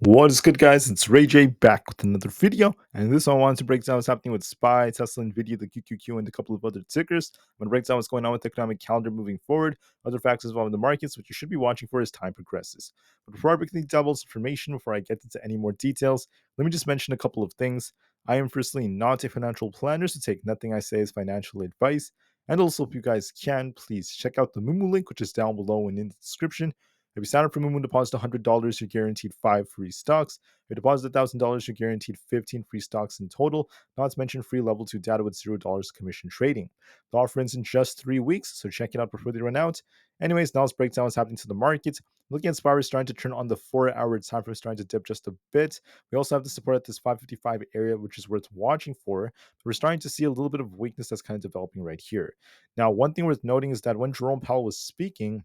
What is good, guys? It's Rey-Jay back with another video, and in this one I wanted to break down what's happening with SPY, Tesla, Nvidia, the QQQ, and a couple of other tickers. I'm going to break down what's going on with the economic calendar moving forward, other factors involving the markets, which you should be watching for as time progresses. But before I break these doubles information, before I get into any more details, let me just mention a couple of things. I am firstly not a financial planner, so take nothing I say as financial advice. And also, if you guys can, please check out the Moomoo link, which is down below and in the description. If you sign up for Moomoo, deposit $100, you're guaranteed 5 free stocks. If you deposit $1,000, you're guaranteed 15 free stocks in total, not to mention free level 2 data with $0 commission trading. The offer ends in just 3 weeks, so check it out before they run out. Anyways, now let's break down what's happening to the market. Looking at SPY, we're starting to turn on the 4-hour time frame, starting to dip just a bit. We also have the support at this 555 area, which is worth watching for. We're starting to see a little bit of weakness that's kind of developing right here. Now, one thing worth noting is that when Jerome Powell was speaking,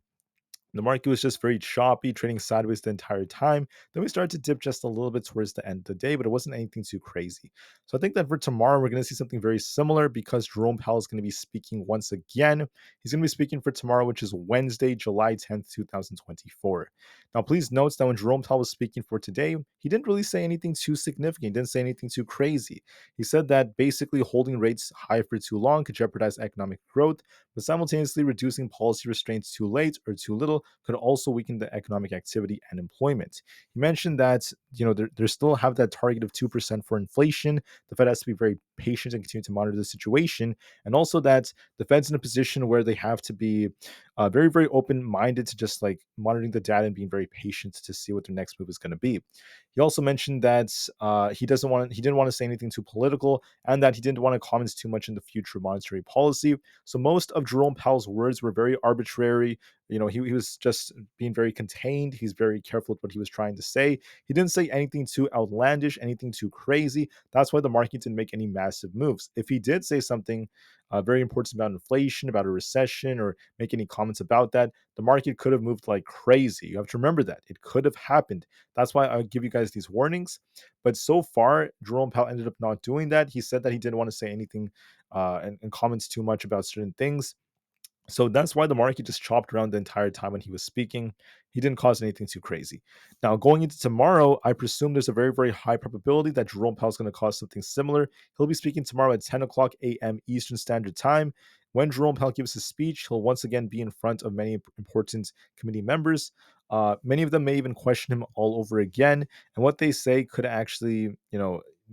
the market was just very choppy, trading sideways the entire time. Then we started to dip just a little bit towards the end of the day, but it wasn't anything too crazy. So I think that for tomorrow, we're going to see something very similar because Jerome Powell is going to be speaking once again. He's going to be speaking for tomorrow, which is Wednesday, July 10th, 2024. Now, please note that when Jerome Powell was speaking for today, he didn't really say anything too significant. He didn't say anything too crazy. He said that basically holding rates high for too long could jeopardize economic growth, but simultaneously reducing policy restraints too late or too little could also weaken the economic activity and employment. He mentioned that they still have that target of 2% for inflation. The Fed has to be very patient and continue to monitor the situation, and also that the Fed's in a position where they have to be very, very open-minded to just like monitoring the data and being very patient to see what their next move is going to be. He also mentioned that he didn't want to say anything too political, and that he didn't want to comment too much in the future monetary policy. So most of Jerome Powell's words were very arbitrary. He was just being very contained. He's very careful with what he was trying to say. He didn't say anything too outlandish, anything too crazy. That's why the market didn't make any massive moves. If he did say something very important about inflation, about a recession, or make any comments about that, the market could have moved like crazy. You have to remember that. It could have happened. That's why I give you guys these warnings. But so far, Jerome Powell ended up not doing that. He said that he didn't want to say anything and comments too much about certain things. So that's why the market just chopped around the entire time when he was speaking. He didn't cause anything too crazy. Now, going into tomorrow, I presume there's a very, very high probability that Jerome Powell is going to cause something similar. He'll be speaking tomorrow at 10 o'clock a.m. Eastern Standard Time. When Jerome Powell gives his speech, he'll once again be in front of many important committee members. Many of them may even question him all over again. And what they say could actually,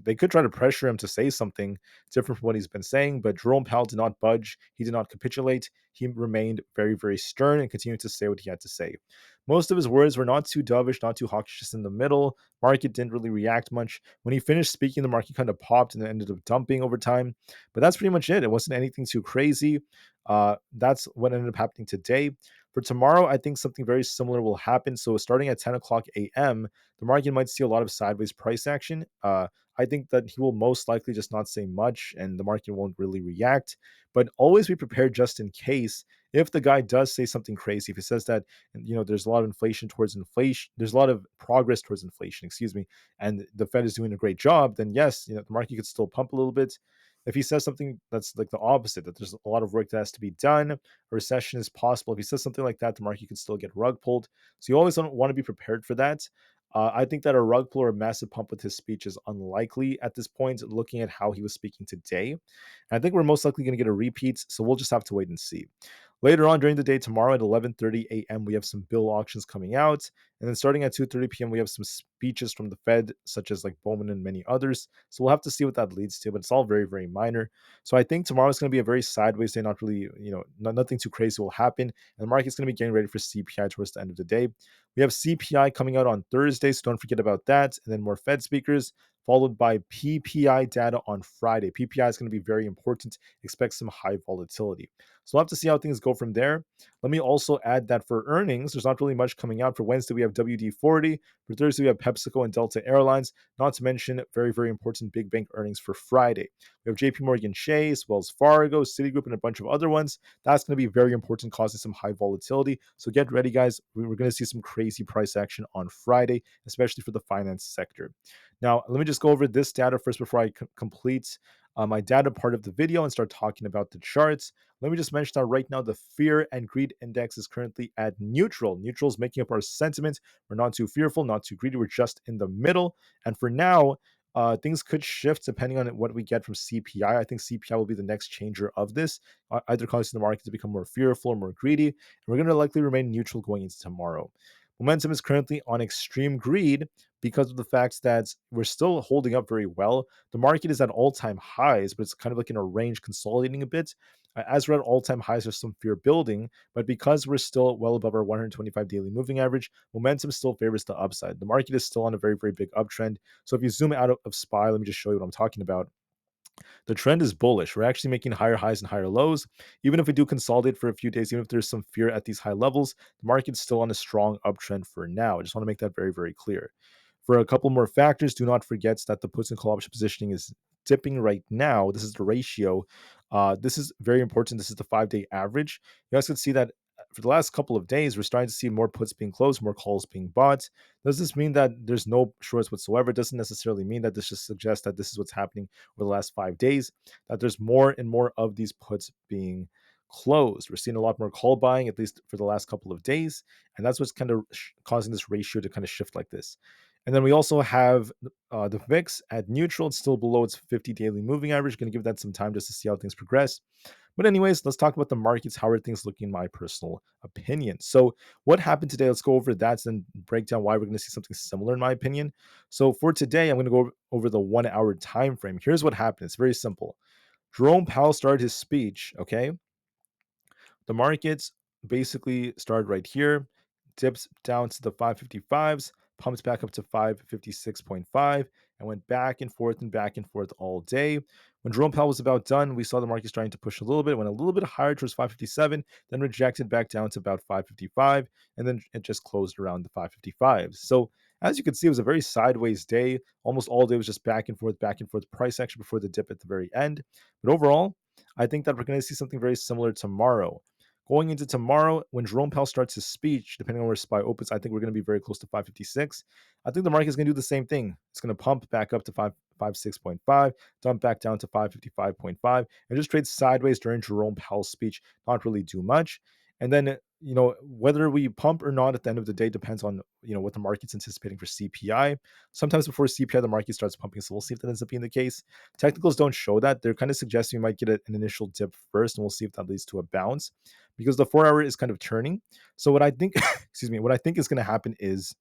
they could try to pressure him to say something different from what he's been saying, but Jerome Powell did not budge. He did not capitulate. He remained very, very stern and continued to say what he had to say. Most of his words were not too dovish, not too hawkish, just in the middle. Market didn't really react much. When he finished speaking, the market kind of popped and ended up dumping over time. But that's pretty much it. It wasn't anything too crazy. That's what ended up happening today. For tomorrow, I think something very similar will happen. So starting at 10 o'clock a.m., the market might see a lot of sideways price action. I think that he will most likely just not say much and the market won't really react. But always be prepared just in case. If the guy does say something crazy, if he says that, there's a lot of there's a lot of progress towards inflation, excuse me, and the Fed is doing a great job, then yes, the market could still pump a little bit. If he says something that's like the opposite, that there's a lot of work that has to be done, a recession is possible. If he says something like that, the market can still get rug pulled. So you always want to be prepared for that. I think that a rug pull or a massive pump with his speech is unlikely at this point, looking at how he was speaking today. And I think we're most likely going to get a repeat, so we'll just have to wait and see. Later on during the day tomorrow at 11:30 a.m., we have some bill auctions coming out. And then starting at 2:30 p.m., we have some speeches from the Fed, such as like Bowman and many others. So we'll have to see what that leads to, but it's all very, very minor. So I think tomorrow is going to be a very sideways day, not really, nothing too crazy will happen. And the market's going to be getting ready for CPI towards the end of the day. We have CPI coming out on Thursday, so don't forget about that. And then more Fed speakers, followed by PPI data on Friday. PPI is going to be very important. Expect some high volatility. So we'll have to see how things go from there. Let me also add that for earnings, there's not really much coming out. For Wednesday, we have WD-40. For Thursday, we have PepsiCo and Delta Airlines, not to mention very, very important big bank earnings for Friday. We have JP Morgan Chase, Wells Fargo, Citigroup, and a bunch of other ones. That's going to be very important, causing some high volatility. So get ready, guys. We're going to see some crazy price action on Friday, especially for the finance sector. Now, let me just go over this data first before I complete my data part of the video and start talking about the charts. Let me just mention that right now the fear and greed index is currently at neutral. Neutral is making up our sentiment. We're not too fearful, not too greedy. We're just in the middle. And for now, things could shift depending on what we get from CPI. I think CPI will be the next changer of this, either causing the market to become more fearful or more greedy. And we're going to likely remain neutral going into tomorrow. Momentum is currently on extreme greed because of the fact that we're still holding up very well. The market is at all-time highs, but it's kind of like in a range consolidating a bit. As we're at all-time highs, there's some fear building, but because we're still well above our 125 daily moving average, momentum still favors the upside. The market is still on a very, very big uptrend. So if you zoom out of SPY, let me just show you what I'm talking about. The trend is bullish. We're actually making higher highs and higher lows. Even if we do consolidate for a few days, even if there's some fear at these high levels, the market's still on a strong uptrend for now. I just want to make that very, very clear. For a couple more factors, do not forget that the puts and call option positioning is dipping right now. This is the ratio. This is very important. This is the 5-day average. You guys can see that for the last couple of days, we're starting to see more puts being closed, more calls being bought. Does this mean that there's no shorts whatsoever? It doesn't necessarily mean that. This just suggests that this is what's happening over the last 5 days, that there's more and more of these puts being closed. We're seeing a lot more call buying, at least for the last couple of days. And that's what's kind of causing this ratio to kind of shift like this. And then we also have the VIX at neutral. It's still below its 50 daily moving average. Going to give that some time just to see how things progress. But anyways, let's talk about the markets. How are things looking in my personal opinion? So what happened today? Let's go over that and break down why we're going to see something similar in my opinion. So for today, I'm going to go over the 1 hour time frame. Here's what happened. It's very simple. Jerome Powell started his speech, okay? The markets basically started right here, dips down to the 555s, pumps back up to 556.5, and went back and forth all day. When Jerome Powell was about done, we saw the market starting to push a little bit, went a little bit higher towards 557, then rejected back down to about 555, and then it just closed around the 555s. So as you can see, it was a very sideways day. Almost all day was just back and forth price action before the dip at the very end. But overall, I think that we're going to see something very similar tomorrow. Going into tomorrow, when Jerome Powell starts his speech, depending on where SPY opens, I think we're going to be very close to 556. I think the market is going to do the same thing. It's going to pump back up to 556.5, dump back down to 555.5, and just trade sideways during Jerome Powell's speech, not really do much. And then, whether we pump or not at the end of the day depends on, what the market's anticipating for CPI. Sometimes before CPI, the market starts pumping, so we'll see if that ends up being the case. Technicals don't show that. They're kind of suggesting we might get an initial dip first, and we'll see if that leads to a bounce because the 4 hour is kind of turning. So what I think, what I think is going to happen is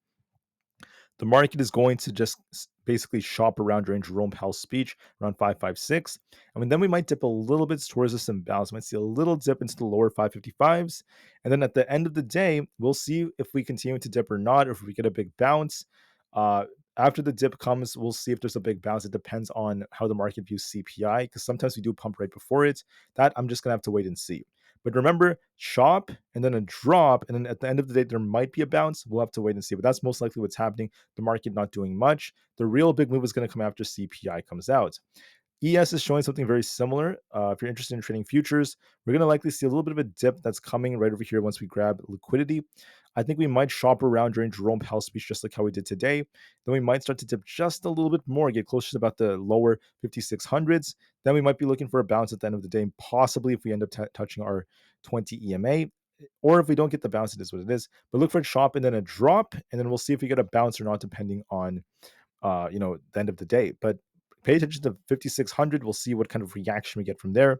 the market is going to just basically shop around during Jerome Powell's speech around 556. Then we might dip a little bit towards this imbalance. We might see a little dip into the lower 555s. And then at the end of the day, we'll see if we continue to dip or not, or if we get a big bounce. After the dip comes, we'll see if there's a big bounce. It depends on how the market views CPI, because sometimes we do pump right before it. That I'm just going to have to wait and see. But remember, chop and then a drop, and then at the end of the day, there might be a bounce. We'll have to wait and see. But that's most likely what's happening. The market not doing much. The real big move is going to come after CPI comes out. ES is showing something very similar. If you're interested in trading futures, we're going to likely see a little bit of a dip that's coming right over here once we grab liquidity. I think we might shop around during Jerome Powell's speech, just like how we did today. Then we might start to dip just a little bit more, get closer to about the lower 5600s. Then we might be looking for a bounce at the end of the day, possibly if we end up touching our 20 EMA. Or if we don't get the bounce, it is what it is. But look for a chop and then a drop, and then we'll see if we get a bounce or not, depending on the end of the day. But pay attention to 5600. We'll see what kind of reaction we get from there.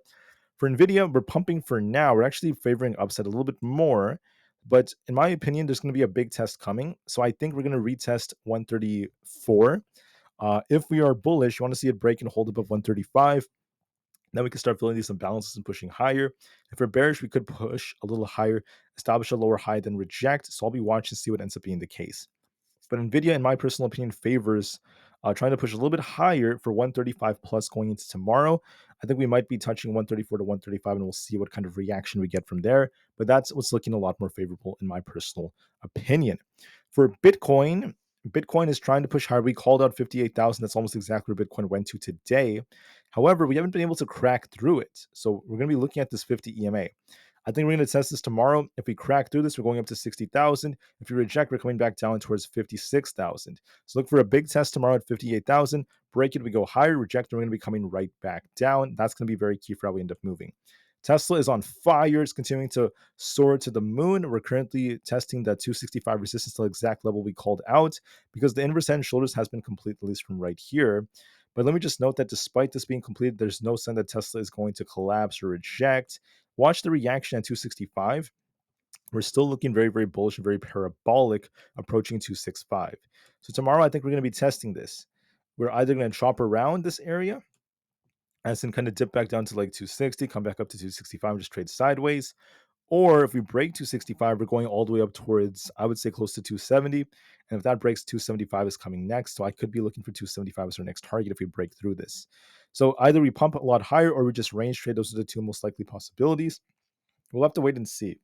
For Nvidia, we're pumping for now. We're actually favoring upside a little bit more. But in my opinion, there's going to be a big test coming. So I think we're going to retest 134. If we are bullish, you want to see it break and hold above 135. Then we can start filling these imbalances and pushing higher. If we're bearish, we could push a little higher, establish a lower high, then reject. So I'll be watching to see what ends up being the case. But Nvidia, in my personal opinion, favors trying to push a little bit higher for 135 plus going into tomorrow. I think we might be touching 134 to 135, and we'll see what kind of reaction we get from there. But that's what's looking a lot more favorable in my personal opinion. For Bitcoin, Bitcoin is trying to push higher. We called out 58,000. That's almost exactly where Bitcoin went to today. However, we haven't been able to crack through it. So we're going to be looking at this 50 EMA. I think we're going to test this tomorrow. If we crack through this, we're going up to 60,000. If we reject, we're coming back down towards 56,000. So look for a big test tomorrow at 58,000. Break it, we go higher. Reject, and we're going to be coming right back down. That's going to be very key for how we end up moving. Tesla is on fire. It's continuing to soar to the moon. We're currently testing that 265 resistance to the exact level we called out because the inverse head and shoulders has been completed, at least from right here. But let me just note that despite this being completed, there's no sign that Tesla is going to collapse or reject. Watch the reaction at 265. We're still looking very, very bullish and very parabolic, approaching 265. So tomorrow, I think we're going to be testing this. We're either going to chop around this area, as in kind of dip back down to like 260, come back up to 265, and just trade sideways. Or if we break 265, we're going all the way up towards, I would say, close to 270. And if that breaks, 275 is coming next. So I could be looking for 275 as our next target if we break through this. So either we pump a lot higher or we just range trade. Those are the two most likely possibilities. We'll have to wait and see.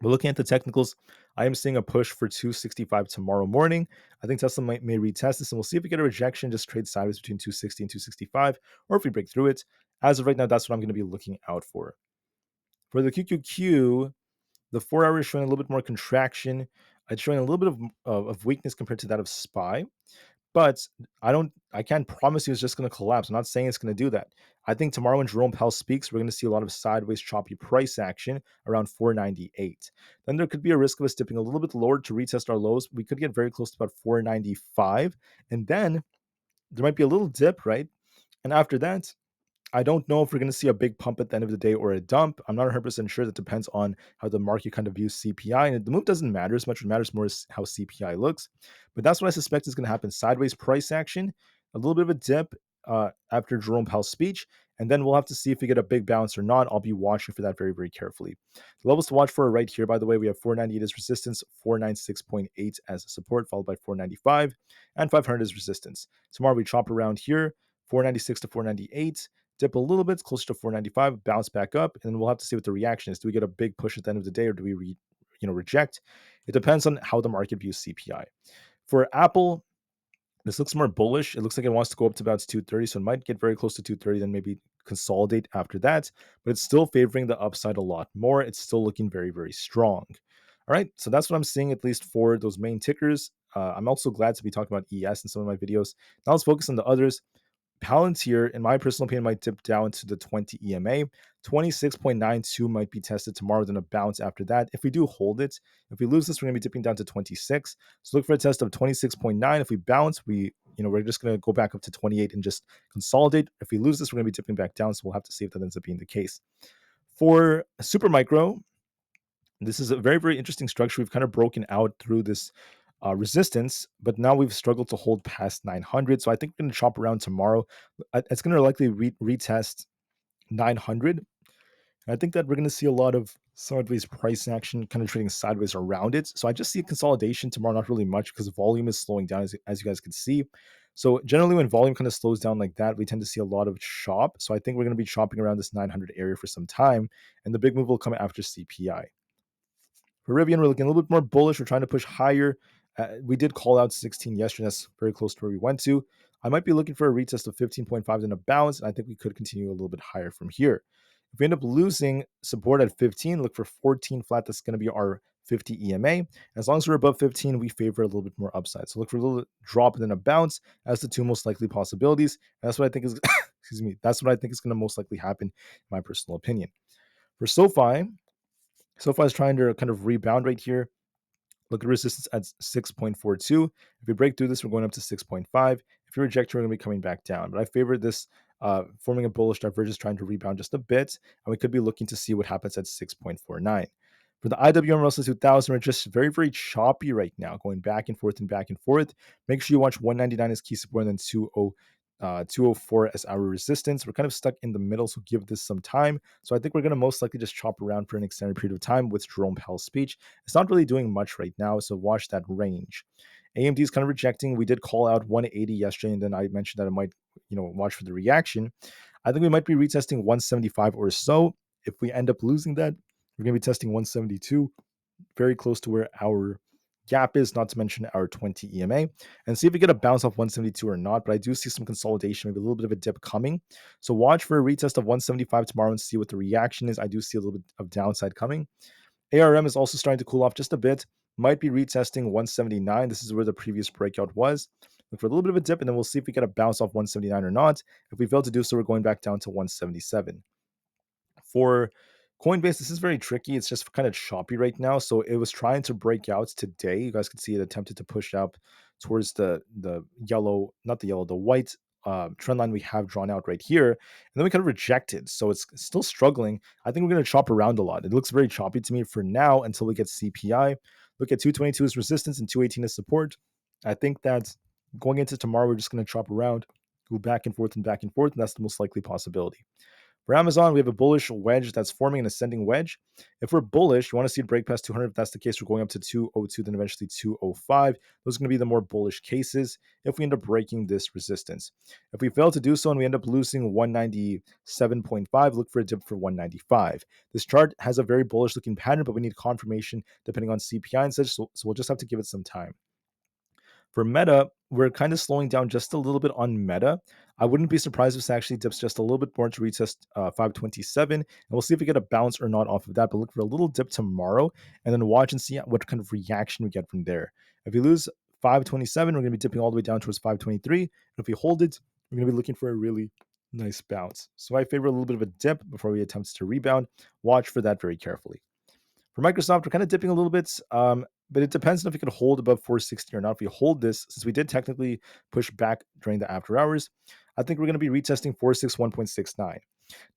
We're looking at the technicals. I am seeing a push for 265 tomorrow morning. I think Tesla may retest this, and we'll see if we get a rejection, just trade sideways between 260 and 265, or if we break through it. As of right now, that's what I'm going to be looking out for. For the QQQ, the 4 hour is showing a little bit more contraction. It's showing a little bit of weakness compared to that of SPY. But I can't promise you it's just going to collapse. I'm not saying it's going to do that. I think tomorrow when Jerome Powell speaks, we're going to see a lot of sideways choppy price action around 498. Then there could be a risk of us dipping a little bit lower to retest our lows. We could get very close to about 495. And then there might be a little dip, right? And after that, I don't know if we're going to see a big pump at the end of the day or a dump. I'm not 100% sure. That depends on how the market kind of views CPI. And the move doesn't matter as much. What matters more is how CPI looks. But that's what I suspect is going to happen. Sideways price action, a little bit of a dip after Jerome Powell's speech. And then we'll have to see if we get a big bounce or not. I'll be watching for that very, very carefully. The levels to watch for are right here, by the way. We have 498 as resistance, 496.8 as support, followed by 495, and 500 as resistance. Tomorrow we chop around here, 496 to 498. Dip a little bit closer to 495, bounce back up, and then we'll have to see what the reaction is. Do we get a big push at the end of the day, or do we reject? It depends on how the market views CPI. For Aapl, this looks more bullish. It looks like it wants to go up to about 230, so it might get very close to 230, then maybe consolidate after that. But it's still favoring the upside a lot more. It's still looking very, very strong. All right, so that's what I'm seeing, at least for those main tickers. I'm also glad to be talking about ES in some of my videos. Now let's focus on the others. Palantir, in my personal opinion, might dip down to the 20 EMA. 26.92 might be tested tomorrow, then a bounce after that. If we do hold it, if we lose this, we're going to be dipping down to 26. So look for a test of 26.9. If we bounce, we're just going to go back up to 28 and just consolidate. If we lose this, we're going to be dipping back down. So we'll have to see if that ends up being the case. For Supermicro, this is a very, very interesting structure. We've kind of broken out through this resistance, but now we've struggled to hold past 900. So I think we're going to chop around tomorrow. It's going to likely retest 900. And I think that we're going to see a lot of sideways price action kind of trading sideways around it. So I just see a consolidation tomorrow, not really much because volume is slowing down, as you guys can see. So generally when volume kind of slows down like that, we tend to see a lot of chop. So I think we're going to be chopping around this 900 area for some time. And the big move will come after CPI. For Rivian, we're looking a little bit more bullish. We're trying to push higher. We did call out 16 yesterday. That's very close to where we went to. I might be looking for a retest of 15.5 then a bounce. And I think we could continue a little bit higher from here. If we end up losing support at 15, look for 14 flat. That's going to be our 50 EMA. As long as we're above 15, we favor a little bit more upside. So look for a little drop and then a bounce as the two most likely possibilities. And that's what I think is, excuse me, that's what I think is going to most likely happen, in my personal opinion. For SoFi is trying to kind of rebound right here. Look at resistance at 6.42. If we break through this, we're going up to 6.5. If you reject, we're going to be coming back down. But I favor this forming a bullish divergence, trying to rebound just a bit. And we could be looking to see what happens at 6.49. For the IWM Russell 2000, we're just very, very choppy right now, going back and forth and back and forth. Make sure you watch 199 as key support and then 204 as our resistance. We're kind of stuck in the middle, so give this some time. So I think we're going to most likely just chop around for an extended period of time with Jerome Powell's speech. It's not really doing much right now, so watch that range. AMD is kind of rejecting. We did call out 180 yesterday, and then I mentioned that I might, watch for the reaction. I think we might be retesting 175 or so. If we end up losing that, we're going to be testing 172, very close to where our gap is, not to mention our 20 EMA, and see if we get a bounce off 172 or not. But I do see some consolidation, maybe a little bit of a dip coming. So watch for a retest of 175 tomorrow and see what the reaction is. I do see a little bit of downside coming. ARM is also starting to cool off just a bit. Might be retesting 179. This is where the previous breakout was. Look for a little bit of a dip, and then we'll see if we get a bounce off 179 or not. If we fail to do so, we're going back down to 177. For Coinbase, this is very tricky. It's just kind of choppy right now. So it was trying to break out today. You guys can see it attempted to push up towards the yellow, not the yellow, the white trend line we have drawn out right here. And then we kind of rejected. So it's still struggling. I think we're going to chop around a lot. It looks very choppy to me for now until we get CPI. Look at 222 as resistance and 218 as support. I think that going into tomorrow, we're just going to chop around, go back and forth and back and forth. And that's the most likely possibility. For Amazon, we have a bullish wedge that's forming an ascending wedge. If we're bullish, you want to see it break past 200. If that's the case, we're going up to 202, then eventually 205. Those are going to be the more bullish cases if we end up breaking this resistance. If we fail to do so and we end up losing 197.5, look for a dip for 195. This chart has a very bullish looking pattern, but we need confirmation depending on CPI and such, so we'll just have to give it some time. For Meta, we're kind of slowing down just a little bit on Meta. I wouldn't be surprised if this actually dips just a little bit more to retest 527, and we'll see if we get a bounce or not off of that. But look for a little dip tomorrow, and then watch and see what kind of reaction we get from there. If we lose 527, we're going to be dipping all the way down towards 523. And if we hold it, we're going to be looking for a really nice bounce. So I favor a little bit of a dip before we attempt to rebound. Watch for that very carefully. For Microsoft, we're kind of dipping a little bit, but it depends on if we could hold above 460 or not. If we hold this, since we did technically push back during the after hours, I think we're going to be retesting 461.69.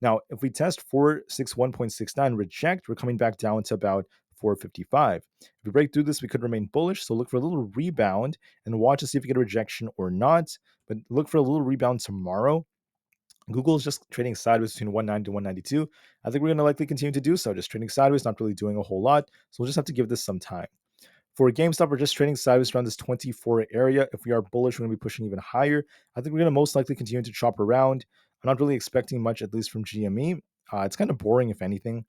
Now, if we test 461.69, reject, we're coming back down to about 455. If we break through this, we could remain bullish. So look for a little rebound and watch to see if we get a rejection or not. But look for a little rebound tomorrow. Google is just trading sideways between 190 to 192. I think we're going to likely continue to do so, just trading sideways, not really doing a whole lot. So we'll just have to give this some time. For GameStop, we're just trading sideways around this 24 area. If we are bullish, we're going to be pushing even higher. I think we're going to most likely continue to chop around. I'm not really expecting much, at least from GME. It's kind of boring, if anything.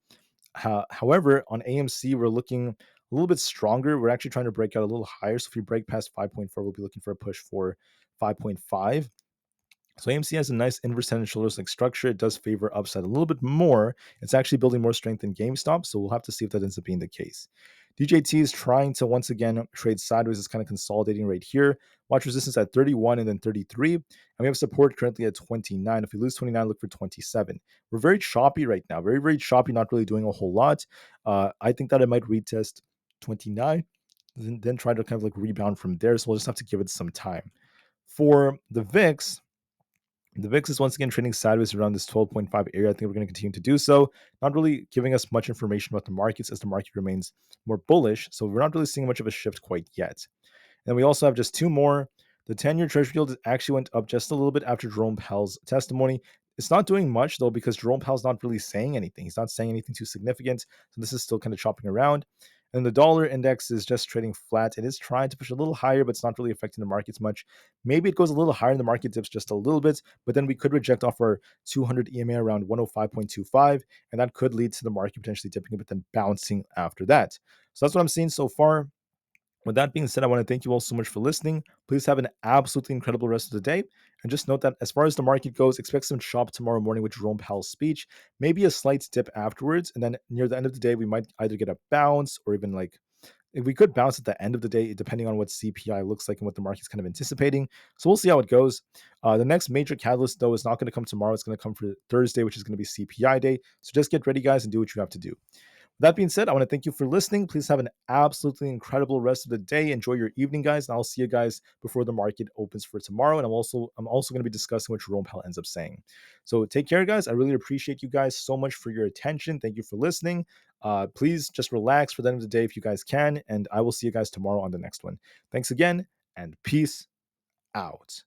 However, on AMC, we're looking a little bit stronger. We're actually trying to break out a little higher. So if we break past 5.4, we'll be looking for a push for 5.5. So AMC has a nice inverse head and shoulders like structure. It does favor upside a little bit more. It's actually building more strength than GameStop, so we'll have to see if that ends up being the case. DJT is trying to once again trade sideways. It's kind of consolidating right here. Watch resistance at 31 and then 33. And we have support currently at 29. If we lose 29, look for 27. We're very choppy right now. Very, very choppy, not really doing a whole lot. I think that it might retest 29, then try to kind of like rebound from there. So we'll just have to give it some time. For the VIX is once again trading sideways around this 12.5 area. I think we're going to continue to do so. Not really giving us much information about the markets as the market remains more bullish. So we're not really seeing much of a shift quite yet. And we also have just two more. The 10-year Treasury yield actually went up just a little bit after Jerome Powell's testimony. It's not doing much, though, because Jerome Powell's not really saying anything. He's not saying anything too significant. So this is still kind of chopping around. And the dollar index is just trading flat. It is trying to push a little higher, but it's not really affecting the markets much. Maybe it goes a little higher and the market dips just a little bit, but then we could reject off our 200 EMA around 105.25, and that could lead to the market potentially dipping a bit, then bouncing after that. So that's what I'm seeing so far. With that being said, I want to thank you all so much for listening. Please have an absolutely incredible rest of the day. And just note that as far as the market goes, expect some chop tomorrow morning with Jerome Powell's speech, maybe a slight dip afterwards. And then near the end of the day, we might either get a bounce or even like if we could bounce at the end of the day, depending on what CPI looks like and what the market's kind of anticipating. So we'll see how it goes. The next major catalyst, though, is not going to come tomorrow. It's going to come for Thursday, which is going to be CPI day. So just get ready, guys, and do what you have to do. That being said, I want to thank you for listening. Please have an absolutely incredible rest of the day. Enjoy your evening, guys, and I'll see you guys before the market opens for tomorrow. And I'm also going to be discussing what Jerome Powell ends up saying. So take care, guys. I really appreciate you guys so much for your attention. Thank you for listening. Please just relax for the end of the day if you guys can, and I will see you guys tomorrow on the next one. Thanks again, and peace out.